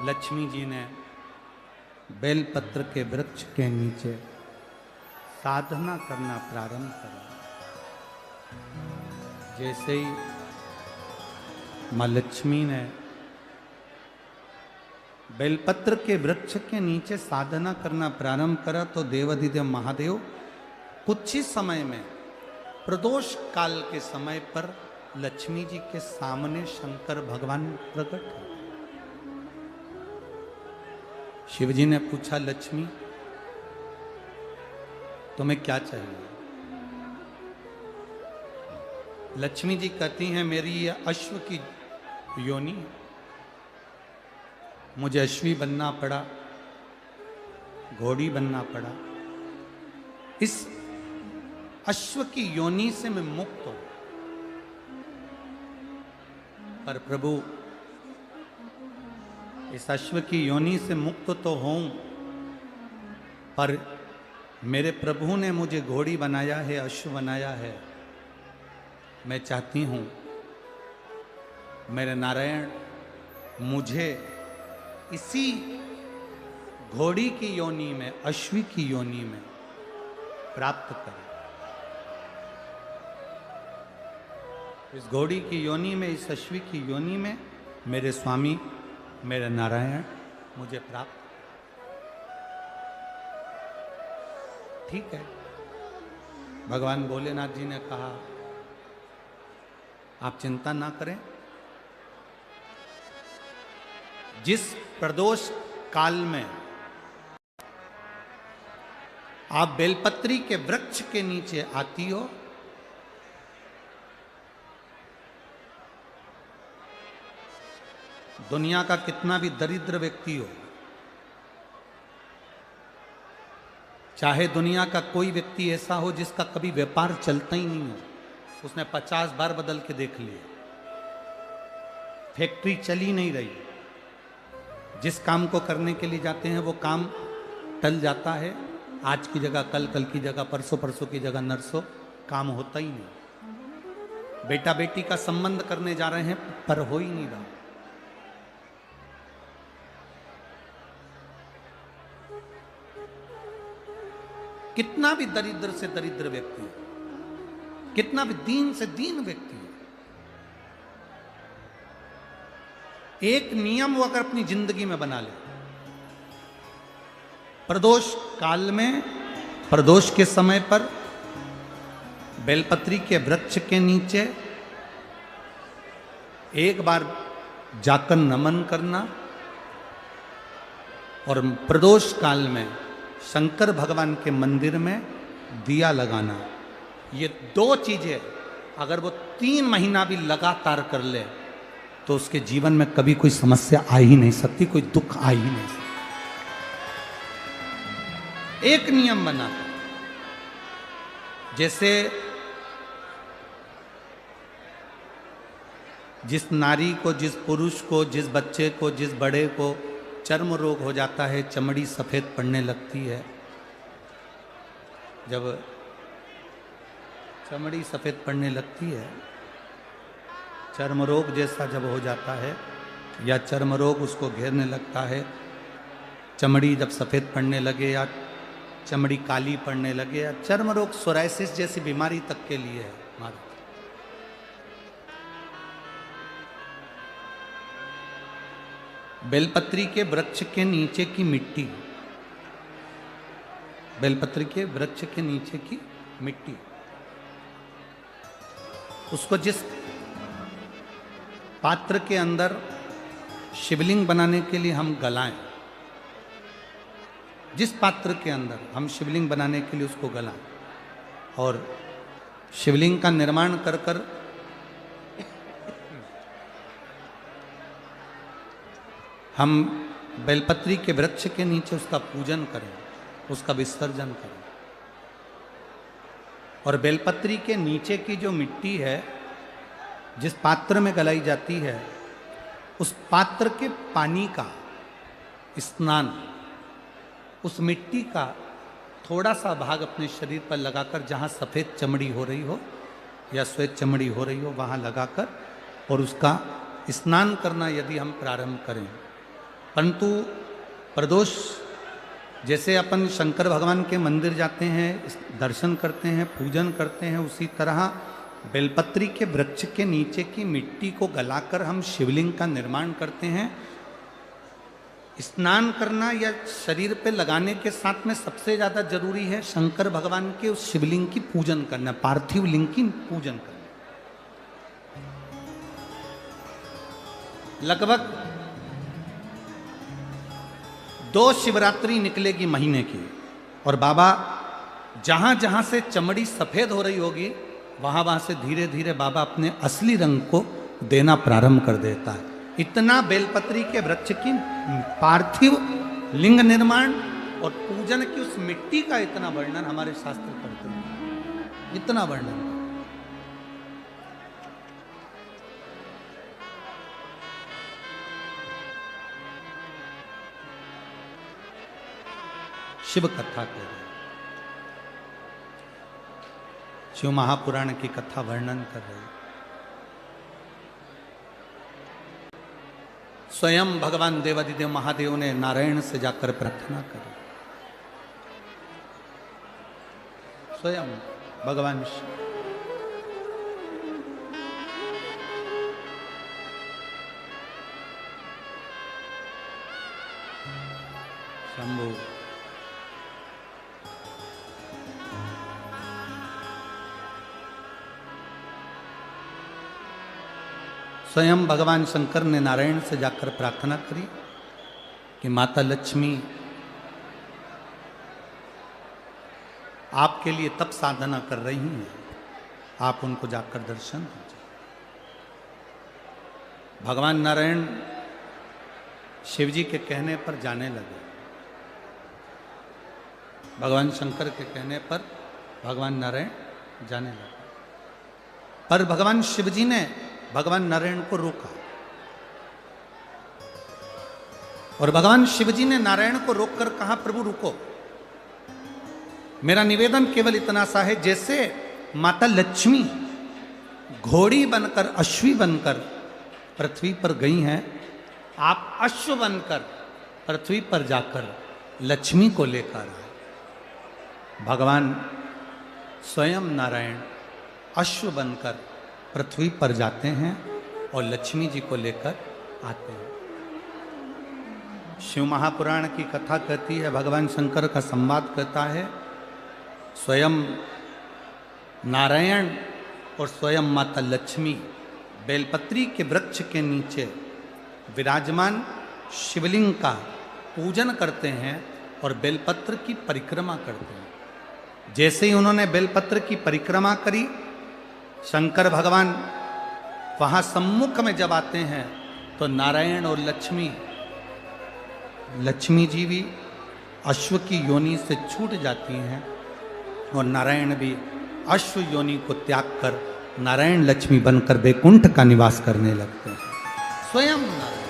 लक्ष्मी जी ने बेलपत्र के वृक्ष के नीचे साधना करना प्रारंभ करा। जैसे ही माँ लक्ष्मी ने बेलपत्र के वृक्ष के नीचे साधना करना प्रारंभ करा तो देवाधिदेव महादेव कुछ ही समय में प्रदोष काल के समय पर लक्ष्मी जी के सामने शंकर भगवान प्रकट हुए। शिव जी ने पूछा, लक्ष्मी तुम्हें क्या चाहिए? लक्ष्मी जी कहती हैं, मेरी यह अश्व की योनि, मुझे अश्वी बनना पड़ा, घोड़ी बनना पड़ा। इस अश्व की योनि से मैं मुक्त हूं, पर प्रभु इस अश्व की योनि से मुक्त तो हूं, पर मेरे प्रभु ने मुझे घोड़ी बनाया है, अश्व बनाया है। मैं चाहती हूं मेरे नारायण मुझे इसी घोड़ी की योनि में, अश्वी की योनि में प्राप्त करें। इस घोड़ी की योनि में, इस अश्वी की योनि में मेरे स्वामी, मेरे नारायण मुझे प्राप्त। ठीक है, भगवान भोलेनाथ जी ने कहा, आप चिंता ना करें। जिस प्रदोष काल में आप बेलपत्री के वृक्ष के नीचे आती हो, दुनिया का कितना भी दरिद्र व्यक्ति हो, चाहे दुनिया का कोई व्यक्ति ऐसा हो जिसका कभी व्यापार चलता ही नहीं हो, उसने 50 बार बदल के देख लिया, फैक्ट्री चली नहीं रही, जिस काम को करने के लिए जाते हैं वो काम टल जाता है, आज की जगह कल, कल की जगह परसों, परसों की जगह नरसों, काम होता ही नहीं। बेटा बेटी का संबंध करने जा रहे हैं पर हो ही नहीं रहा। कितना भी दरिद्र से दरिद्र व्यक्ति है, कितना भी दीन से दीन व्यक्ति है, एक नियम वो अगर अपनी जिंदगी में बना ले, प्रदोष काल में, प्रदोष के समय पर बेलपत्री के वृक्ष के नीचे एक बार जाकर नमन करना और प्रदोष काल में शंकर भगवान के मंदिर में दिया लगाना, ये दो चीजें अगर वो 3 महीना भी लगातार कर ले तो उसके जीवन में कभी कोई समस्या आ ही नहीं सकती, कोई दुख आ ही नहीं सकता। एक नियम बना, जैसे जिस नारी को, जिस पुरुष को, जिस बच्चे को, जिस बड़े को चर्म रोग हो जाता है, चमड़ी सफेद पड़ने लगती है, जब चमड़ी सफेद पड़ने लगती है, चर्म रोग जैसा जब हो जाता है या चर्म रोग उसको घेरने लगता है, चमड़ी जब सफेद पड़ने लगे या चमड़ी काली पड़ने लगे, या चर्म रोग सोराइसिस जैसी बीमारी तक के लिए है हमारा, बेलपत्री के वृक्ष के नीचे की मिट्टी, बेलपत्री के वृक्ष के नीचे की मिट्टी, उसको जिस पात्र के अंदर शिवलिंग बनाने के लिए हम गलाएं, जिस पात्र के अंदर हम शिवलिंग बनाने के लिए उसको गलाएं और शिवलिंग का निर्माण कर कर हम बेलपत्री के वृक्ष के नीचे उसका पूजन करें, उसका विसर्जन करें। और बेलपत्री के नीचे की जो मिट्टी है, जिस पात्र में गलाई जाती है, उस पात्र के पानी का स्नान, उस मिट्टी का थोड़ा सा भाग अपने शरीर पर लगाकर, जहाँ सफ़ेद चमड़ी हो रही हो या श्वेत चमड़ी हो रही हो, वहाँ लगाकर और उसका स्नान करना यदि हम प्रारंभ करें परंतु प्रदोष जैसे अपन शंकर भगवान के मंदिर जाते हैं, दर्शन करते हैं, पूजन करते हैं, उसी तरह बेलपत्री के वृक्ष के नीचे की मिट्टी को गलाकर हम शिवलिंग का निर्माण करते हैं। स्नान करना या शरीर पे लगाने के साथ में सबसे ज्यादा जरूरी है शंकर भगवान के उस शिवलिंग की पूजन करना, पार्थिव लिंग की पूजन करना। लगभग 2 शिवरात्रि निकलेगी महीने की, और बाबा जहां जहां से चमड़ी सफेद हो रही होगी वहां वहां से धीरे धीरे बाबा अपने असली रंग को देना प्रारंभ कर देता है। इतना बेलपत्री के वृक्ष की पार्थिव लिंग निर्माण और पूजन की उस मिट्टी का इतना वर्णन हमारे शास्त्र करते हैं, इतना वर्णन। शिव कथा कह रहे, शिव महापुराण की कथा वर्णन कर रहे। स्वयं भगवान देवादिदेव महादेव ने नारायण से जाकर प्रार्थना करी। स्वयं भगवान शंभु स्वयं भगवान शंकर ने नारायण से जाकर प्रार्थना करी कि माता लक्ष्मी आपके लिए तप साधना कर रही हैं, आप उनको जाकर दर्शन दीजिए। भगवान नारायण शिव जी के कहने पर जाने लगे। भगवान शंकर के कहने पर भगवान नारायण जाने लगे, पर भगवान शिव जी ने भगवान नारायण को रोका, और भगवान शिव जी ने नारायण को रोककर कहा, प्रभु रुको, मेरा निवेदन केवल इतना सा है, जैसे माता लक्ष्मी घोड़ी बनकर, अश्वी बनकर पृथ्वी पर गई हैं, आप अश्व बनकर पृथ्वी पर जाकर लक्ष्मी को लेकर आए। भगवान स्वयं नारायण अश्व बनकर पृथ्वी पर जाते हैं और लक्ष्मी जी को लेकर आते हैं। शिव महापुराण की कथा कहती है, भगवान शंकर का संवाद कहता है, स्वयं नारायण और स्वयं माता लक्ष्मी बेलपत्री के वृक्ष के नीचे विराजमान शिवलिंग का पूजन करते हैं और बेलपत्र की परिक्रमा करते हैं। जैसे ही उन्होंने बेलपत्र की परिक्रमा करी, शंकर भगवान वहां सम्मुख में जब आते हैं तो नारायण और लक्ष्मी जी भी अश्व की योनि से छूट जाती हैं, और नारायण भी अश्व योनि को त्याग कर नारायण लक्ष्मी बनकर वैकुंठ का निवास करने लगते हैं। स्वयं नारायण